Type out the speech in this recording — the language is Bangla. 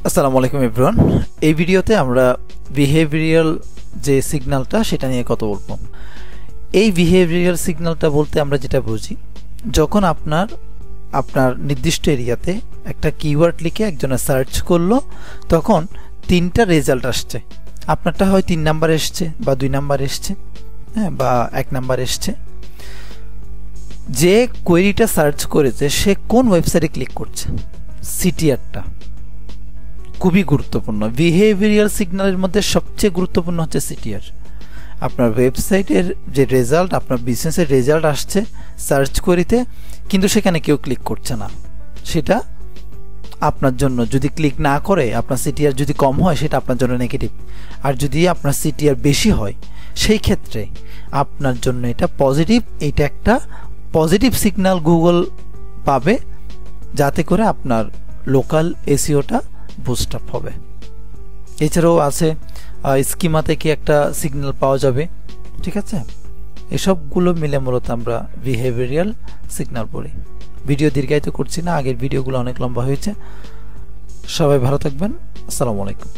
আসসালামু আলাইকুম এভরিওয়ান। এই ভিডিওতে আমরা বিহেভিয়ারাল যে সিগন্যালটা সেটা নিয়ে কথা বলবো। এই বিহেভিয়ারাল সিগন্যালটা বলতে আমরা যেটা বুঝি, যখন আপনার নির্দিষ্ট এরিয়াতে একটা কিওয়ার্ড লিখে একজনে সার্চ করলো, তখন তিনটা রেজাল্ট আসছে। আপনারটা হয় 3 নাম্বার এসছে বা 2 নাম্বার এসছে, হ্যাঁ, বা 1 নাম্বার এসছে। যে কোয়েরিটা সার্চ করেছে সে কোন ওয়েবসাইটে ক্লিক করছে, সিটিআরটা খুবই গুরুত্বপূর্ণ। বিহেভিয়ারাল সিগন্যালের মধ্যে সবচেয়ে গুরুত্বপূর্ণ হচ্ছে সিটিআর। আপনার ওয়েবসাইটের যে রেজাল্ট, আপনার বিজনেসের রেজাল্ট আসছে সার্চ কোয়েরিতে, কিন্তু সেখানে কেউ ক্লিক করছে না, সেটা আপনার জন্য, যদি ক্লিক না করে আপনার সিটিআর যদি কম হয় সেটা আপনার জন্য নেগেটিভ। আর যদি আপনার সিটিআর বেশি হয় সেই ক্ষেত্রে আপনার জন্য এটা পজিটিভ। এটা একটা পজিটিভ সিগন্যাল গুগল পাবে, যাতে করে আপনার লোকাল এসইওটা বুস্ট আপ হবে। এছাড়াও আছে স্কিমা থেকে একটা সিগন্যাল পাওয়া যাবে, ঠিক আছে। এসবগুলো মিলে মূলত আমরা বিহেভিয়ারাল সিগন্যাল পড়ি। ভিডিও দীর্ঘায়িত করছি না, আগের ভিডিওগুলো অনেক লম্বা হয়েছে। সবাই ভালো থাকবেন। আসসালামু আলাইকুম।